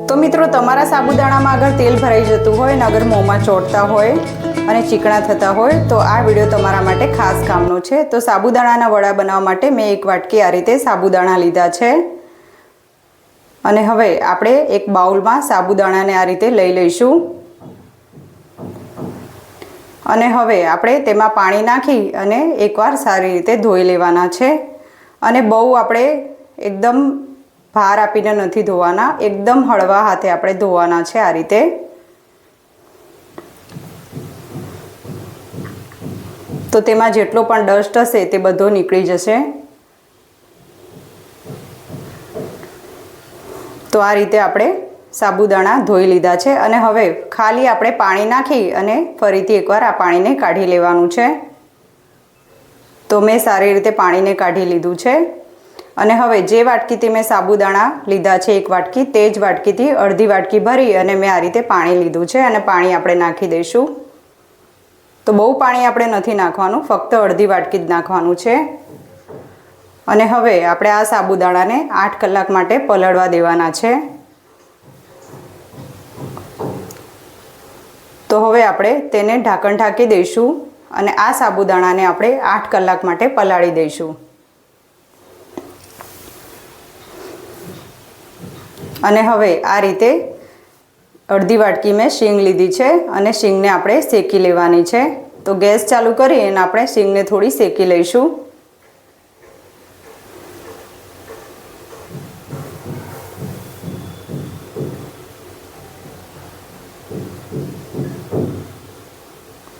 તો મિત્રો તમારા સાબુદાણામાં અગર તેલ ભરાઈ જતું હોય અને અગર મોંમાં ચોંટતા હોય અને ચીકણા થતા હોય તો આ વિડીયો તમારા માટે ખાસ કામનો છે। તો સાબુદાણાના વડા બનાવવા માટે મેં એક વાટકી આ રીતે સાબુદાણા લીધા છે અને હવે આપણે એક બાઉલમાં સાબુદાણાને આ રીતે લઈ લઈશું અને હવે આપણે તેમાં પાણી નાખી અને એકવાર સારી રીતે ધોઈ લેવાના છે અને બહુ આપણે એકદમ ભાર આપીને નથી ધોવાના, એકદમ હળવા હાથે આપણે ધોવાના છે આ રીતે। તો તેમાં જેટલો પણ ડસ્ટ હશે તે બધો નીકળી જશે। તો આ રીતે આપણે સાબુદાણા ધોઈ લીધા છે અને હવે ખાલી આપણે પાણી નાખી અને ફરીથી એકવાર આ પાણીને કાઢી લેવાનું છે। તો મેં સારી રીતે પાણીને કાઢી લીધું છે અને હવે જે વાટકીથી મેં સાબુદાણા લીધા છે એક વાટકી, તે જ વાટકીથી અડધી વાટકી ભરી અને મેં આ રીતે પાણી લીધું છે અને પાણી આપણે નાખી દઈશું। તો બહુ પાણી આપણે નથી નાખવાનું, ફક્ત અડધી વાટકી જ નાખવાનું છે અને હવે આપણે આ સાબુદાણાને 8 કલાક માટે પલળવા દેવાના છે। તો હવે આપણે તેને ઢાંકણ ઢાંકી દઈશું અને આ સાબુદાણાને આપણે 8 કલાક માટે પલાળી દઈશું। અને હવે આ રીતે અડધી વાટકી મેં શીંગ લીધી છે અને શીંગને આપણે શેકી લેવાની છે। તો ગેસ ચાલુ કરી અને આપણે શીંગને થોડી શેકી લઈશું।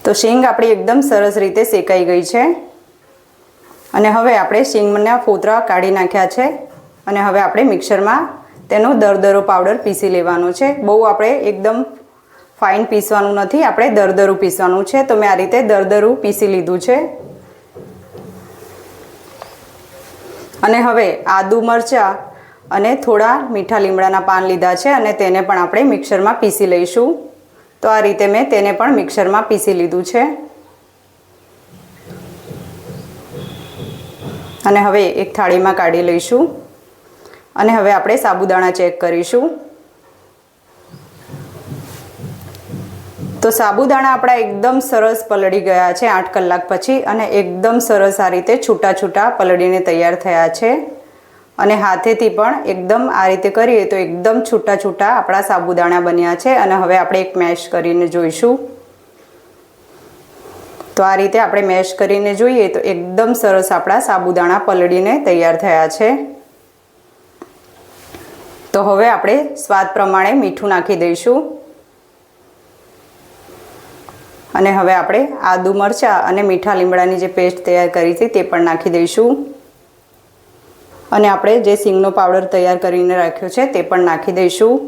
તો શીંગ આપણી એકદમ સરસ રીતે શેકાઈ ગઈ છે અને હવે આપણે શીંગના ફોતરા કાઢી નાખ્યા છે અને હવે આપણે મિક્સરમાં તેનો દરદરો પાવડર પીસી લેવાનો છે। બહુ આપણે એકદમ ફાઇન પીસવાનું નથી, આપણે દરદરું પીસવાનું છે। તો મેં આ રીતે દરદરું પીસી લીધું છે અને હવે આદુ મરચાં અને થોડા મીઠા લીમડાના પાન લીધા છે અને તેને પણ આપણે મિક્સરમાં પીસી લઈશું। તો આ રીતે મેં તેને પણ મિક્સરમાં પીસી લીધું છે અને હવે એક થાળીમાં કાઢી લઈશું અને હવે આપણે સાબુદાણા ચેક કરીશું। તો સાબુદાણા આપણા એકદમ સરસ પલળી ગયા છે 8 કલાક પછી અને એકદમ સરસ આ રીતે છૂટા છૂટા પલળીને તૈયાર થયા છે અને હાથેથી પણ એકદમ આ રીતે કરીએ તો એકદમ છૂટા છૂટા આપણા સાબુદાણા બન્યા છે અને હવે આપણે એક મેશ કરીને જોઈશું। તો આ રીતે આપણે મેશ કરીને જોઈએ તો એકદમ સરસ આપણા સાબુદાણા પલળીને તૈયાર થયા છે। તો હવે આપણે સ્વાદ પ્રમાણે મીઠું નાખી દઈશું અને હવે આપણે આદુ મરચાં અને મીઠા લીમડાની જે પેસ્ટ તૈયાર કરી હતી તે પણ નાખી દઈશું અને આપણે જે શીંગનો પાવડર તૈયાર કરીને રાખ્યો છે તે પણ નાખી દઈશું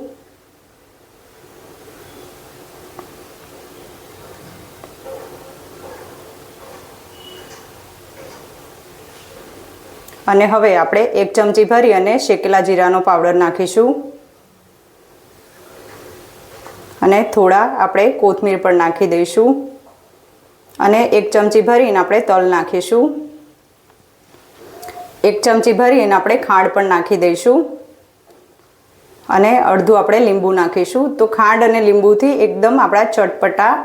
અને હવે આપણે 1 ચમચી ભરી અને શેકેલા જીરાનો પાવડર નાખીશું અને થોડા આપણે કોથમીર પણ નાખી દઈશું અને 1 ચમચી ભરીને આપણે તલ નાખીશું। 1 ચમચી ભરીને આપણે ખાંડ પણ નાખી દઈશું અને અડધું આપણે લીંબુ નાખીશું। તો ખાંડ અને લીંબુથી એકદમ આપણા ચટપટા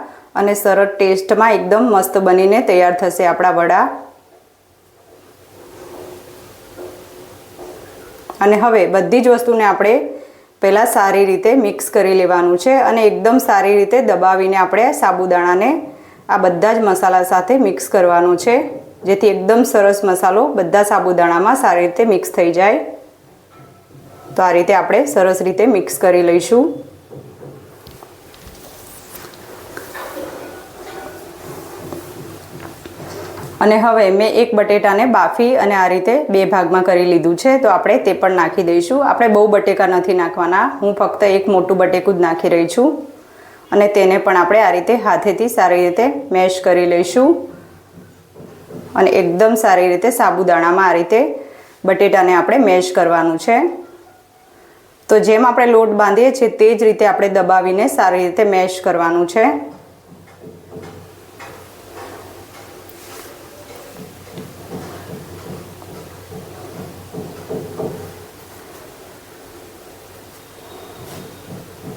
અને સરસ ટેસ્ટમાં એકદમ મસ્ત બનીને તૈયાર થશે આપણા વડા। અને હવે બધી જ વસ્તુને આપણે પહેલાં સારી રીતે મિક્સ કરી લેવાનું છે અને એકદમ સારી રીતે દબાવીને આપણે સાબુદાણાને આ બધા જ મસાલા સાથે મિક્સ કરવાનો છે જેથી એકદમ સરસ મસાલો બધા સાબુદાણામાં સારી રીતે મિક્સ થઈ જાય। તો આ રીતે આપણે સરસ રીતે મિક્સ કરી લઈશું અને હવે મેં એક બટેટાને બાફી અને આ રીતે 2 ભાગમાં કરી લીધું છે। તો આપણે તે પણ નાખી દઈશું। આપણે બહુ બટેકા નથી નાખવાના, હું ફક્ત એક મોટું બટેકું જ નાખી રહી છું અને તેને પણ આપણે આ રીતે હાથેથી સારી રીતે મેશ કરી લઈશું અને એકદમ સારી રીતે સાબુદાણામાં આ રીતે બટેટાને આપણે મેશ કરવાનું છે। તો જેમ આપણે લોટ બાંધીએ છીએ તે જ રીતે આપણે દબાવીને સારી રીતે મેશ કરવાનું છે।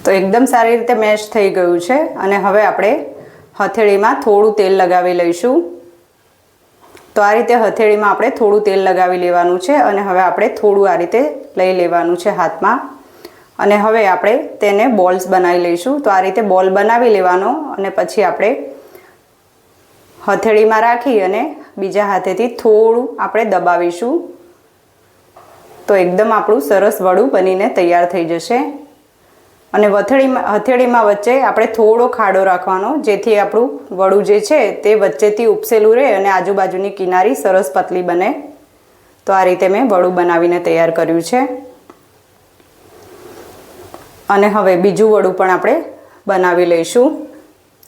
તો એકદમ સારી રીતે મેશ થઈ ગયું છે અને હવે આપણે હથેળીમાં થોડું તેલ લગાવી લઈશું. તો આ રીતે હથેળીમાં આપણે થોડું તેલ લગાવી લેવાનું છે અને હવે આપણે થોડું આ રીતે લઈ લેવાનું છે હાથમાં અને હવે આપણે તેને બોલ્સ બનાવી લઈશું. તો આ રીતે બોલ બનાવી લેવાનો અને પછી આપણે હથેળીમાં રાખી અને બીજા હાથેથી થોડું આપણે દબાવીશું. તો એકદમ આપણું સરસ વડું બનીને તૈયાર થઈ જશે. અને હથેળીમાં વચ્ચે આપણે થોડો ખાડો રાખવાનો, જેથી આપણું વડું જે છે તે વચ્ચેથી ઉપસેલું રહે અને આજુબાજુની કિનારી સરસ પતલી બને. તો આ રીતે મેં વડું બનાવીને તૈયાર કર્યું છે. અને હવે બીજું વડું પણ આપણે બનાવી લઈશું.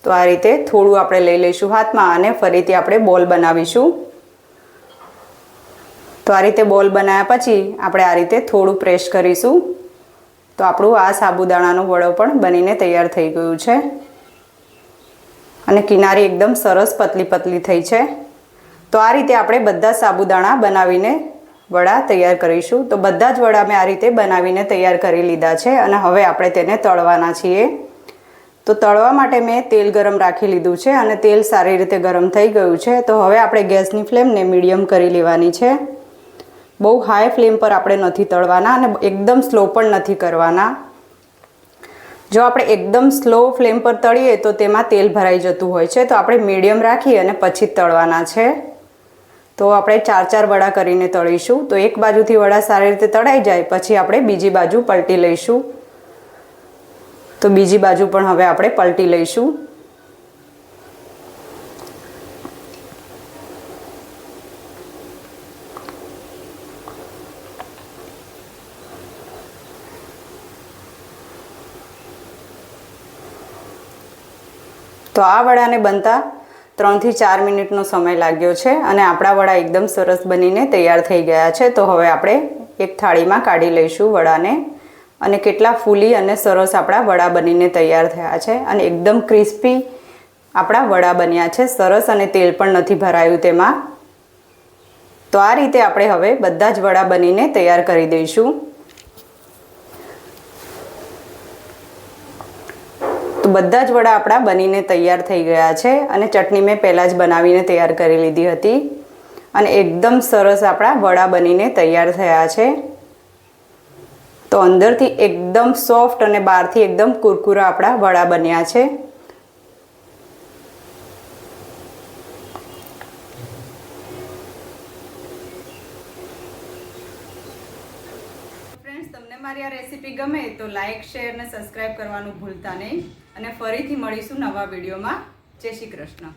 તો આ રીતે થોડું આપણે લઈ લઈશું હાથમાં અને ફરીથી આપણે બોલ બનાવીશું. તો આ રીતે બોલ બનાવ્યા પછી આપણે આ રીતે થોડું પ્રેસ કરીશું. તો આપણું આ સાબુદાણાનો વડો પણ બનીને તૈયાર થઈ ગયું છે અને કિનારી એકદમ સરસ પતલી પતલી થઈ છે. તો આ રીતે આપણે બધા સાબુદાણા બનાવીને વડા તૈયાર કરીશું. તો બધા જ વડા મેં આ રીતે બનાવીને તૈયાર કરી લીધા છે અને હવે આપણે તેને તળવાના છીએ. તો તળવા માટે મેં તેલ ગરમ રાખી લીધું છે અને તેલ સારી રીતે ગરમ થઈ ગયું છે. તો હવે આપણે ગેસની ફ્લેમને મીડિયમ કરી લેવાની છે. બહુ હાઈ ફ્લેમ પર આપણે નથી તળવાના અને એકદમ સ્લો પણ નથી કરવાના. જો આપણે એકદમ સ્લો ફ્લેમ પર તળીએ તો તેમાં તેલ ભરાઈ જતું હોય છે. તો આપણે મીડિયમ રાખી અને પછી તળવાના છે. તો આપણે 4 વડા કરીને તળીશું. તો એક બાજુથી વડા સારી રીતે તળાઈ જાય પછી આપણે બીજી બાજુ પલટી લઈશું. તો બીજી બાજુ પણ હવે આપણે પલટી લઈશું. તો આ વડાને બનતા 3 થી 4 મિનિટનો સમય લાગ્યો છે અને આપણા વડા એકદમ સરસ બનીને તૈયાર થઈ ગયા છે. તો હવે આપણે એક થાળીમાં કાઢી લઈશું વડાને. અને કેટલા ફૂલી અને સરસ આપણા વડા બનીને તૈયાર થયા છે અને એકદમ ક્રિસ્પી આપણા વડા બન્યા છે. સરસ અને તેલ પણ નથી ભરાયું તેમાં. તો આ રીતે આપણે હવે બધા જ વડા બનીને તૈયાર કરી દઈશું. તો બધા જ વડા આપણા બનીને તૈયાર થઈ ગયા છે અને ચટણી મેં પહેલાં જ બનાવીને તૈયાર કરી લીધી હતી અને એકદમ સરસ આપણા વડા બનીને તૈયાર થયા છે. તો અંદરથી એકદમ સોફ્ટ અને બહારથી એકદમ કુરકુરા આપણા વડા બન્યા છે. ફ્રેન્ડ્સ, તમને મારી આ રેસીપી ગમે તો લાઈક, શેર અને સબસ્ક્રાઈબ કરવાનું ભૂલતા નહીં અને ફરીથી મળીશું નવા વિડીયોમાં. જય શ્રી કૃષ્ણ.